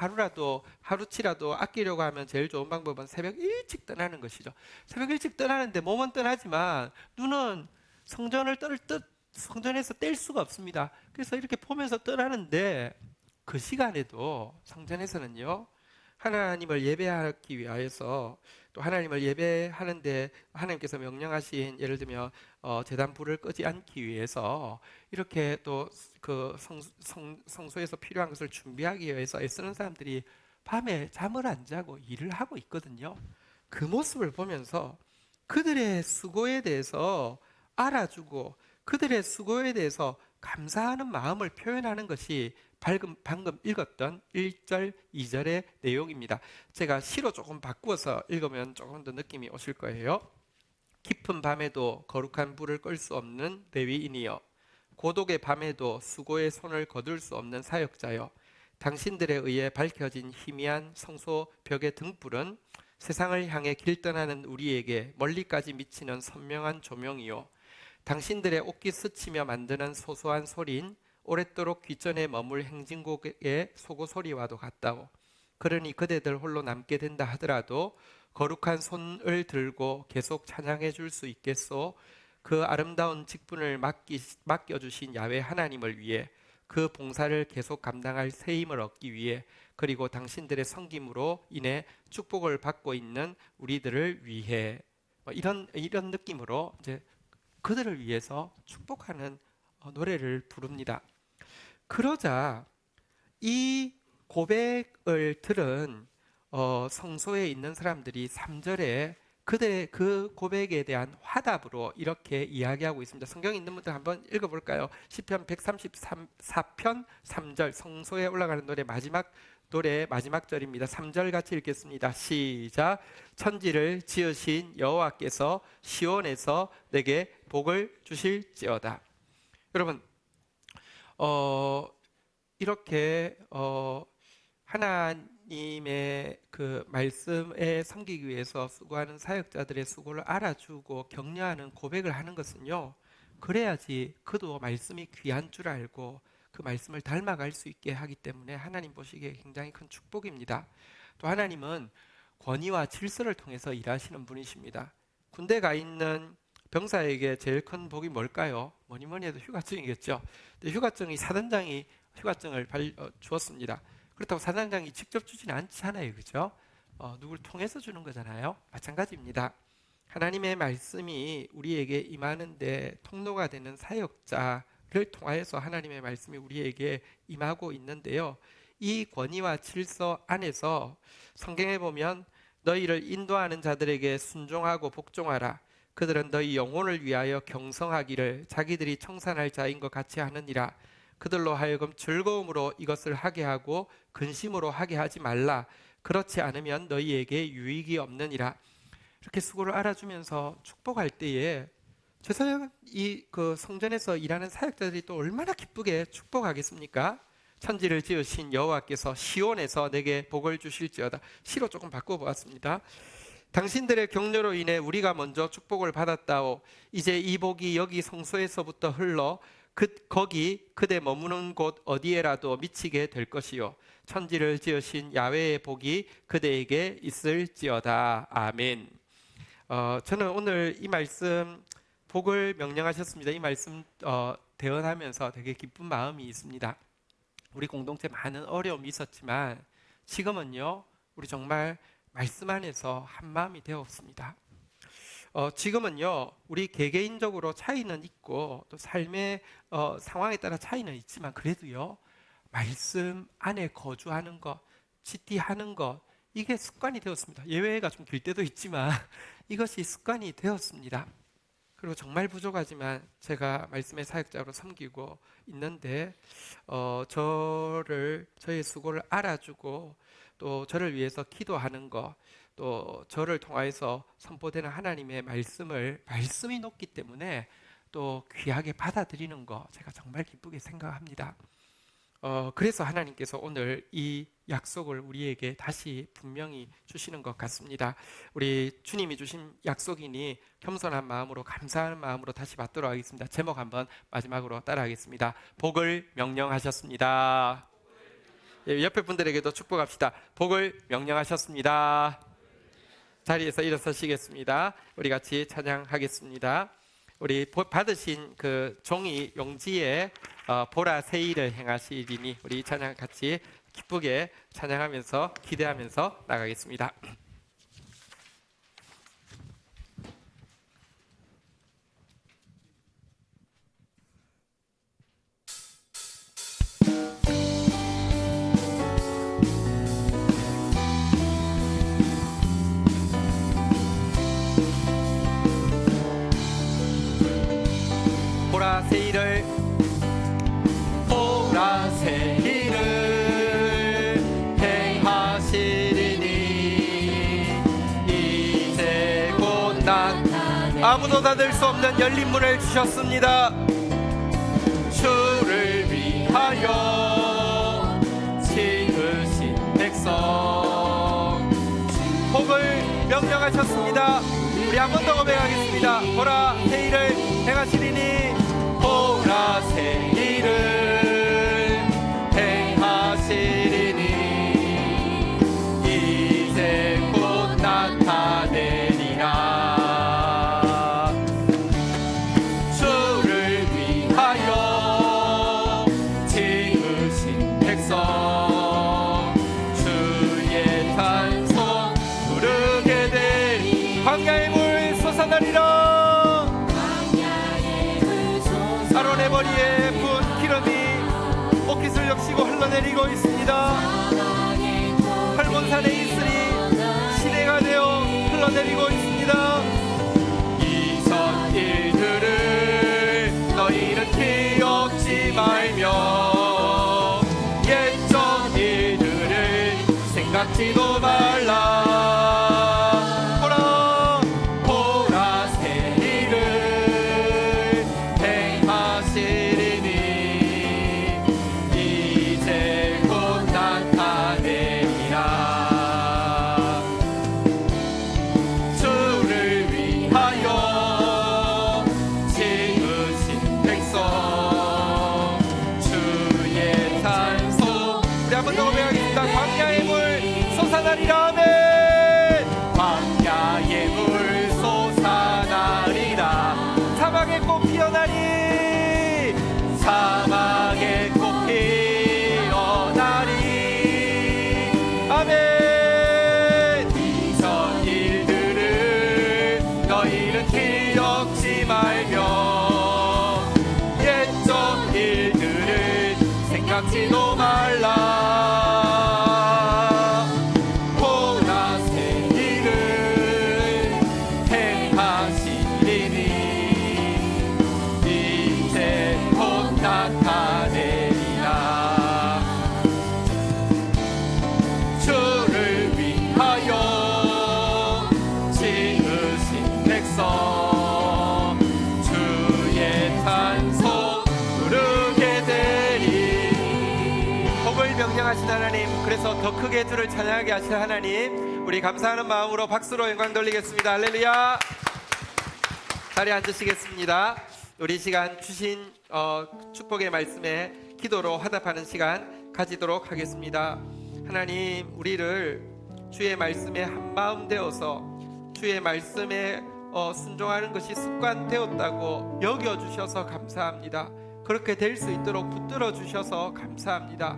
하루치라도 아끼려고 하면 제일 좋은 방법은 새벽 일찍 떠나는 것이죠. 새벽 일찍 떠나는데 몸은 떠나지만 눈은 성전에서 뗄 수가 없습니다. 그래서 이렇게 보면서 떠나는데 그 시간에도 성전에서는요 하나님을 예배하기 위하여서, 또 하나님을 예배하는데 하나님께서 명령하신, 예를 들면 제단 불을 끄지 않기 위해서 이렇게 또 그 성소에서 필요한 것을 준비하기 위해서 애쓰는 사람들이 밤에 잠을 안 자고 일을 하고 있거든요. 그 모습을 보면서 그들의 수고에 대해서 알아주고 그들의 수고에 대해서 감사하는 마음을 표현하는 것이 방금 읽었던 1절, 2절의 내용입니다. 제가 시로 조금 바꾸어서 읽으면 조금 더 느낌이 오실 거예요. 깊은 밤에도 거룩한 불을 끌 수 없는 레위인이여, 고독의 밤에도 수고의 손을 거둘 수 없는 사역자여, 당신들에 의해 밝혀진 희미한 성소 벽의 등불은 세상을 향해 길 떠나는 우리에게 멀리까지 미치는 선명한 조명이요, 당신들의 옷깃 스치며 만드는 소소한 소리인 오랫도록 귀전에 머물 행진곡의 소고 소리와도 같다오. 그러니 그대들 홀로 남게 된다 하더라도 거룩한 손을 들고 계속 찬양해 줄 수 있겠소. 그 아름다운 직분을 맡겨주신 야훼 하나님을 위해, 그 봉사를 계속 감당할 새 힘을 얻기 위해, 그리고 당신들의 섬김으로 인해 축복을 받고 있는 우리들을 위해, 이런 느낌으로 이제 그들을 위해서 축복하는 노래를 부릅니다. 그러자 이 고백을 들은 성소에 있는 사람들이 3절에 그들의 그 고백에 대한 화답으로 이렇게 이야기하고 있습니다. 성경에 있는 분들 한번 읽어볼까요? 시편 134편 3절, 성소에 올라가는 노래 마지막 절입니다. 3절 같이 읽겠습니다. 시작. 천지를 지으신 여호와께서 시온에서 내게 복을 주실지어다. 여러분, 이렇게 하나님의 그 말씀에 섬기기 위해서 수고하는 사역자들의 수고를 알아주고 격려하는 고백을 하는 것은요, 그래야지 그도 말씀이 귀한 줄 알고 그 말씀을 닮아갈 수 있게 하기 때문에 하나님 보시기에 굉장히 큰 축복입니다. 또 하나님은 권위와 질서를 통해서 일하시는 분이십니다. 군대 가 있는 병사에게 제일 큰 복이 뭘까요? 뭐니 해도 휴가증이겠죠. 근데 휴가증이 사단장이 휴가증을 주었습니다. 그렇다고 사단장이 직접 주지는 않잖아요, 그죠? 누굴 통해서 주는 거잖아요. 마찬가지입니다. 하나님의 말씀이 우리에게 임하는데 통로가 되는 사역자를 통하여서 하나님의 말씀이 우리에게 임하고 있는데요, 이 권위와 질서 안에서 성경에 보면 너희를 인도하는 자들에게 순종하고 복종하라. 그들은 너희 영혼을 위하여 경성하기를 자기들이 청산할 자인 것 같이 하느니라. 그들로 하여금 즐거움으로 이것을 하게 하고 근심으로 하게 하지 말라. 그렇지 않으면 너희에게 유익이 없느니라. 이렇게 수고를 알아주면서 축복할 때에 제사장 그 성전에서 일하는 사역자들이 또 얼마나 기쁘게 축복하겠습니까? 천지를 지으신 여호와께서 시온에서 내게 복을 주실지어다. 시로 조금 바꿔보았습니다. 당신들의 격려로 인해 우리가 먼저 축복을 받았다오. 이제 이 복이 여기 성소에서부터 흘러 거기 그대 머무는 곳 어디에라도 미치게 될 것이요. 천지를 지으신 야훼의 복이 그대에게 있을지어다. 아멘. 저는 오늘 이 말씀 복을 명령하셨습니다. 이 말씀 대언하면서 되게 기쁜 마음이 있습니다. 우리 공동체 많은 어려움이 있었지만 지금은요, 우리 정말 말씀 안에서 한 마음이 되었습니다. 지금은요, 우리 개개인적으로 차이는 있고 또 삶의 상황에 따라 차이는 있지만 그래도요, 말씀 안에 거주하는 것, 지티하는 것, 이게 습관이 되었습니다. 예외가 좀 길 때도 있지만 이것이 습관이 되었습니다. 그리고 정말 부족하지만 제가 말씀의 사역자로 섬기고 있는데 저의 수고를 알아주고 또 저를 위해서 기도하는 것, 또 저를 통하여서 선포되는 하나님의 말씀이 높기 때문에 또 귀하게 받아들이는 거 제가 정말 기쁘게 생각합니다. 그래서 하나님께서 오늘 이 약속을 우리에게 다시 분명히 주시는 것 같습니다. 우리 주님이 주신 약속이니 겸손한 마음으로 감사하는 마음으로 다시 받도록 하겠습니다. 제목 한번 마지막으로 따라하겠습니다. 복을 명령하셨습니다. 옆에 분들에게도 축복합시다. 복을 명령하셨습니다. 자리에서 일어서시겠습니다. 우리 같이 찬양하겠습니다. 우리 받으신 그 종이 용지에 보라 새 일을 행하시리니 우리 찬양 같이 기쁘게 찬양하면서 기대하면서 나가겠습니다. 보라 새 일을 행하시리니 이제 곧 아무도 닫을 수 없는 열린 문을 주셨습니다. 주를 위하여 지으신 백성 복을 명령하셨습니다. 우리 한 번 더 고백하겠습니다. 보라 새 일을 행하시리니 보라 새 일을 행하시리니 이제 곧 나타내리라. 주를 위하여 지으신 백성 주의 찬송 부르게 되리. 광야의 물 솟아나리라. 아론의 머리에 부은 기름이 옷깃을 적시고 흘러내리고 있습니다. 헐몬산의 이슬이 시내가 되어 흘러내리고 있습니다. 이전 일들을 너희는 기억지 말며 옛전 일들을 생각지도 말라. 한번 더 고백하겠습니다. 광야의 물 솟아나리라. 아멘. 전능하신 하나님, 그래서 더 크게 주를 찬양하게 하실 하나님, 우리 감사하는 마음으로 박수로 영광 돌리겠습니다. 할렐루야. 자리에 앉으시겠습니다. 우리 시간 주신 축복의 말씀에 기도로 화답하는 시간 가지도록 하겠습니다. 하나님, 우리를 주의 말씀에 한마음 되어서 주의 말씀에 순종하는 것이 습관되었다고 여겨주셔서 감사합니다. 그렇게 될 수 있도록 붙들어 주셔서 감사합니다.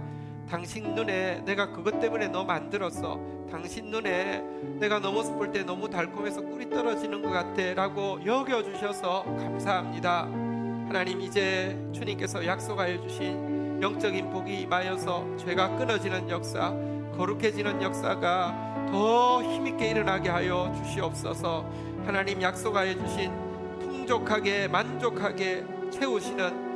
당신 눈에 내가 그것 때문에 너 만들었어, 당신 눈에 내가 너 모습 볼 때 너무 달콤해서 꿀이 떨어지는 것 같아 라고 여겨주셔서 감사합니다. 하나님, 이제 주님께서 약속하여 주신 영적인 복이 임하여서 죄가 끊어지는 역사, 거룩해지는 역사가 더 힘있게 일어나게 하여 주시옵소서. 하나님, 약속하여 주신 풍족하게 만족하게 채우시는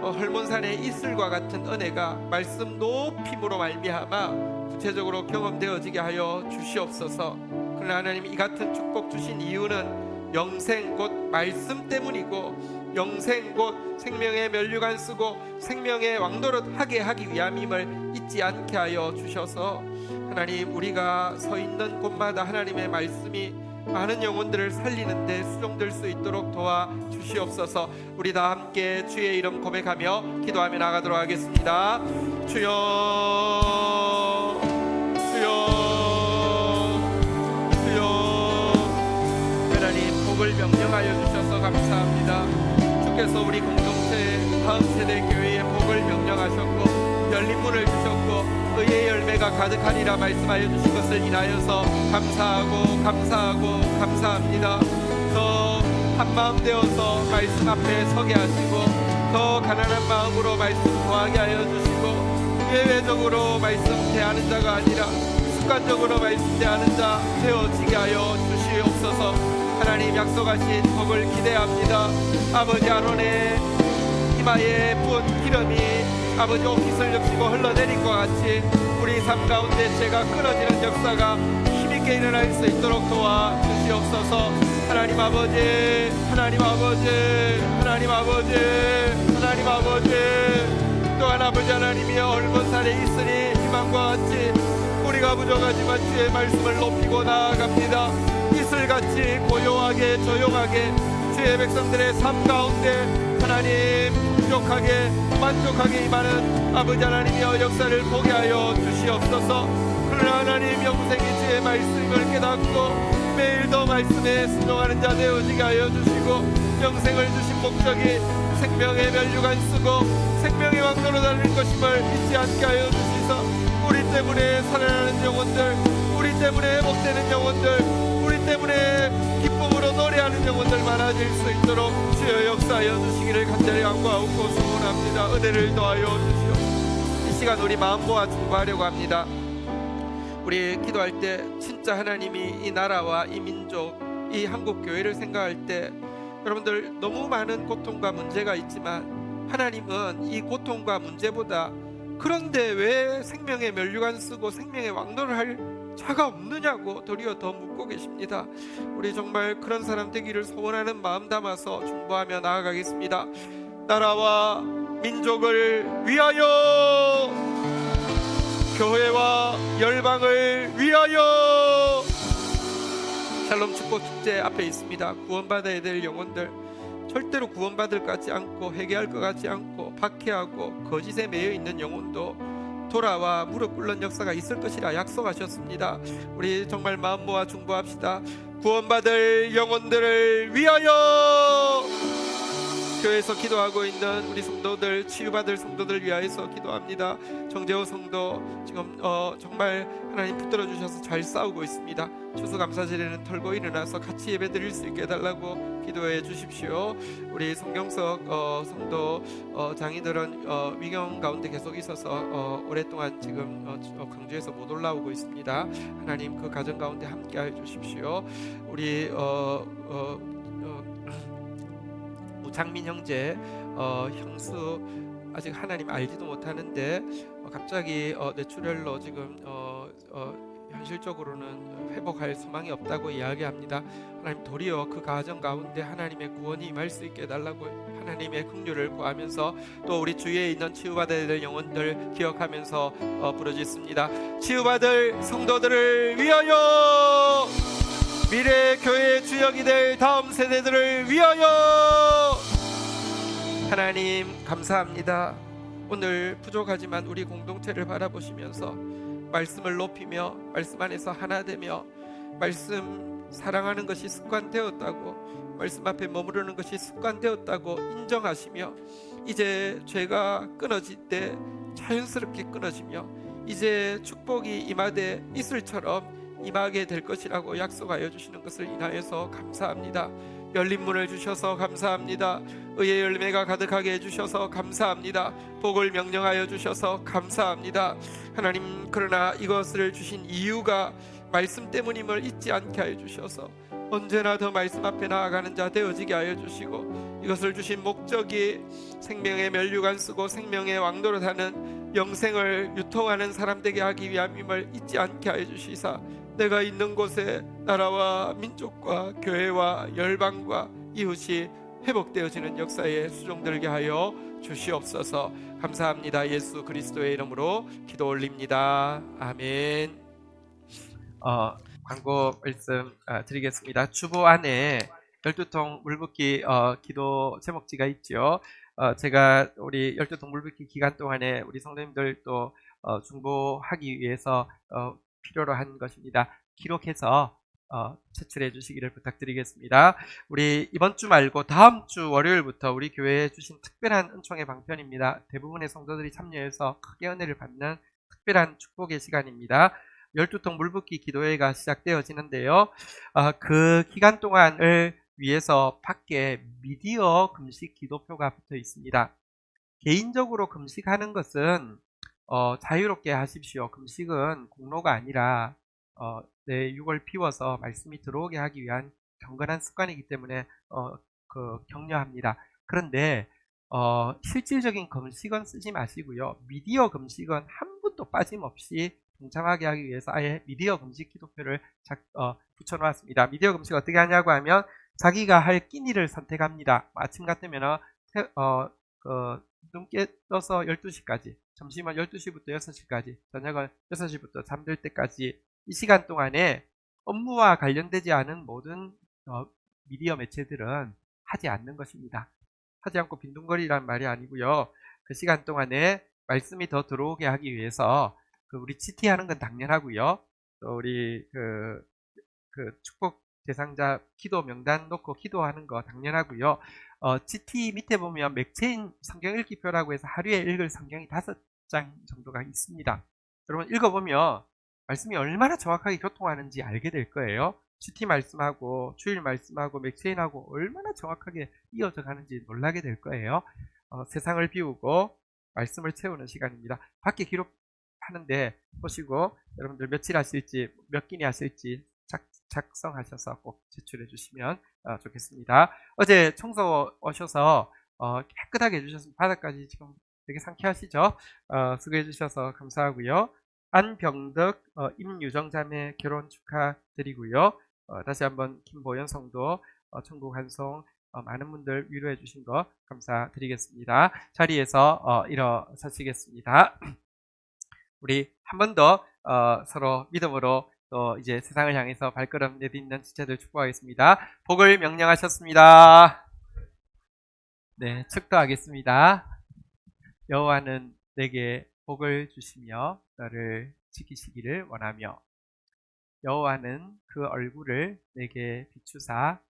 헐몬산의 이슬과 같은 은혜가 말씀 높임으로 말미암아 구체적으로 경험되어지게 하여 주시옵소서. 그러나 하나님, 이 같은 축복 주신 이유는 영생 곧 말씀 때문이고, 영생 곧 생명의 면류관 쓰고 생명의 왕노릇 하게 하기 위함임을 잊지 않게 하여 주셔서 하나님, 우리가 서 있는 곳마다 하나님의 말씀이 많은 영혼들을 살리는데 수종될 수 있도록 도와 주시옵소서. 우리 다 함께 주의 이름 고백하며 기도하며 나가도록 하겠습니다. 주여, 주여, 주여. 하나님, 복을 명령하여 주셔서 감사합니다. 주께서 우리 공동체 다음 세대 교회에 복을 명령하셨고 열린 문을 주셨고 의의 열매가 가득하리라 말씀하여 주신 것을 인하여서 감사하고 감사하고 감사합니다. 더 한마음 되어서 말씀 앞에 서게 하시고 더 가난한 마음으로 말씀 구하게 하여 주시고 예외적으로 말씀 대하는 자가 아니라 습관적으로 말씀 대하는 자 되어지게 하여 주시옵소서. 하나님, 약속하신 복을 기대합니다. 아버지 아론의 이마에 부은 기름이 아버지 옷깃을 적시고 흘러내린 것 같이 우리 삶 가운데 죄가 끊어지는 역사가 힘있게 일어날 수 있도록 도와 주시옵소서. 하나님 아버지, 하나님 아버지, 하나님 아버지, 하나님 아버지, 또한 아버지 하나님이여, 헐몬산에 있으니 희망과 같이 우리가 부족하지만 주의 말씀을 높이고 나아갑니다. 이슬같이 고요하게 조용하게 주의 백성들의 삶 가운데 하나님 풍족하게 만족하게 임하는 아버지 하나님이여, 역사를 보게 하여 주시옵소서. 그러나 하나님, 영생이 주의 말씀을 깨닫고 매일 더 말씀에 순종하는 자 되어지게 하여 주시고, 영생을 주신 목적이 생명의 면류관 쓰고 생명의 왕노로 달릴 것임을 잊지 않게 하여 주시서 우리 때문에 살아나는 영혼들, 우리 때문에 회복되는 영혼들, 우리 때문에 기쁨으로 노래하는 영혼들 많아질 수 있도록 주여 역사하여 주시기를 간절히 간구하고 소원합니다. 은혜를 더하여 주시옵소서. 이 시간 우리 마음 모아 중보하려고 합니다. 우리 기도할 때 진짜 하나님이 이 나라와 이 민족, 이 한국교회를 생각할 때 여러분들 너무 많은 고통과 문제가 있지만 하나님은 이 고통과 문제보다 그런데 왜 생명의 면류관 쓰고 생명의 왕노를 할 자가 없느냐고 도리어 더 묻고 계십니다. 우리 정말 그런 사람 되기를 소원하는 마음 담아서 중보하며 나아가겠습니다. 나라와 민족을 위하여, 교회와 열방을 위하여. 샬롬 축복 축제 앞에 있습니다. 구원받아야 될 영혼들, 절대로 구원받을 것 같지 않고 회개할 것 같지 않고 박해하고 거짓에 매여 있는 영혼도 돌아와 무릎 꿇는 역사가 있을 것이라 약속하셨습니다. 우리 정말 마음 모아 중보합시다. 구원받을 영혼들을 위하여. 교회에서 기도하고 있는 우리 성도들, 치유받을 성도들 위하여서 기도합니다. 정재호 성도 지금 정말 하나님 붙들어 주셔서 잘 싸우고 있습니다. 추수감사절에는 털고 일어나서 같이 예배 드릴 수 있게 해달라고 기도해 주십시오. 우리 성경석 성도 장인들은 위경 가운데 계속 있어서 오랫동안 지금 광주에서 못 올라오고 있습니다. 하나님 그 가정 가운데 함께해 주십시오. 우리 장민 형제 형수 아직 하나님 알지도 못하는데 갑자기 뇌출혈로 지금 현실적으로는 회복할 소망이 없다고 이야기합니다. 하나님, 도리어 그 가정 가운데 하나님의 구원이 임할 수 있게 해달라고 하나님의 긍휼을 구하면서 또 우리 주위에 있는 치유받아야 될 영혼들 기억하면서 부르짖습니다. 치유받을 성도들을 위하여, 미래 교회의 주역이 될 다음 세대들을 위하여. 하나님 감사합니다. 오늘 부족하지만 우리 공동체를 바라보시면서 말씀을 높이며 말씀 안에서 하나 되며 말씀 사랑하는 것이 습관되었다고, 말씀 앞에 머무르는 것이 습관되었다고 인정하시며 이제 죄가 끊어질 때 자연스럽게 끊어지며 이제 축복이 임하되 이슬처럼 임하게 될 것이라고 약속하여 주시는 것을 인하여서 감사합니다. 열린 문을 주셔서 감사합니다. 의의 열매가 가득하게 해주셔서 감사합니다. 복을 명령하여 주셔서 감사합니다. 하나님, 그러나 이것을 주신 이유가 말씀 때문임을 잊지 않게 하여 주셔서 언제나 더 말씀 앞에 나아가는 자 되어지게 하여 주시고, 이것을 주신 목적이 생명의 면류관 쓰고 생명의 왕도로 사는 영생을 유통하는 사람 되게 하기 위함임을 잊지 않게 하여 주시사, 내가 있는 곳에 나라와 민족과 교회와 열방과 이웃이 회복되어지는 역사에 수종들게 하여 주시옵소서. 감사합니다. 예수 그리스도의 이름으로 기도 올립니다. 아멘. 광고 말씀 드리겠습니다. 주보 안에 12통 물붓기 기도 제목지가 있죠. 제가 우리 12통 물붓기 기간 동안에 우리 성도님들 또 중보하기 위해서 필요로 한 것입니다. 기록해서 제출해 주시기를 부탁드리겠습니다. 우리 이번 주 말고 다음 주 월요일부터 우리 교회에 주신 특별한 은총의 방편입니다. 대부분의 성도들이 참여해서 크게 은혜를 받는 특별한 축복의 시간입니다. 12통 물붓기 기도회가 시작되어지는데요. 그 기간 동안을 위해서 밖에 미디어 금식 기도표가 붙어 있습니다. 개인적으로 금식하는 것은 자유롭게 하십시오. 금식은 공로가 아니라 내 육을 비워서 말씀이 들어오게 하기 위한 경건한 습관이기 때문에 격려합니다. 그런데 실질적인 금식은 쓰지 마시고요. 미디어 금식은 한 분도 빠짐없이 동참하게 하기 위해서 아예 미디어 금식 기도표를 붙여놓았습니다. 미디어 금식 어떻게 하냐고 하면 자기가 할 끼니를 선택합니다. 아침 같으면 눈 떠서 12시까지, 점심은 12시부터 6시까지, 저녁은 6시부터 잠들 때까지 이 시간 동안에 업무와 관련되지 않은 모든 미디어 매체들은 하지 않는 것입니다. 하지 않고 빈둥거리란 말이 아니고요. 그 시간 동안에 말씀이 더 들어오게 하기 위해서 우리 GT하는 건 당연하고요. 또 우리 축복 대상자 기도 명단 놓고 기도하는 거 당연하고요. GT 밑에 보면 맥체인 성경 읽기표라고 해서 하루에 읽을 성경이 5장 정도가 있습니다. 여러분 읽어보면 말씀이 얼마나 정확하게 교통하는지 알게 될 거예요. GT 말씀하고 주일 말씀하고 맥체인하고 얼마나 정확하게 이어져 가는지 놀라게 될 거예요. 세상을 비우고 말씀을 채우는 시간입니다. 밖에 기록하는데 보시고 여러분들 며칠 하실지 몇 끼니 하실지 작성하셔서 꼭 제출해 주시면 좋겠습니다. 어제 청소 오셔서 깨끗하게 해주셔서 바닥까지 지금 되게 상쾌하시죠? 수고해 주셔서 감사하고요. 안병덕 임유정 자매 결혼 축하드리고요. 다시 한번 김보연 성도 천국 환송 많은 분들 위로해 주신 거 감사드리겠습니다. 자리에서 일어서시겠습니다. 우리 한 번 더 서로 믿음으로 또 이제 세상을 향해서 발걸음 내딛는 지체들 축복하겠습니다. 복을 명령하셨습니다. 네, 축도하겠습니다. 여호와는 내게 복을 주시며 너를 지키시기를 원하며 여호와는 그 얼굴을 내게 비추사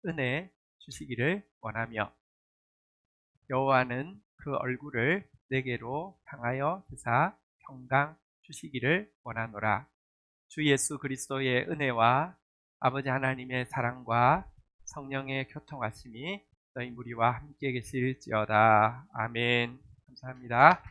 은혜 주시기를 원하며 여호와는 그 얼굴을 내게로 향하여 드사 평강 주시기를 원하노라. 주 예수 그리스도의 은혜와 아버지 하나님의 사랑과 성령의 교통하심이 너희 무리와 함께 계실지어다. 아멘. 감사합니다.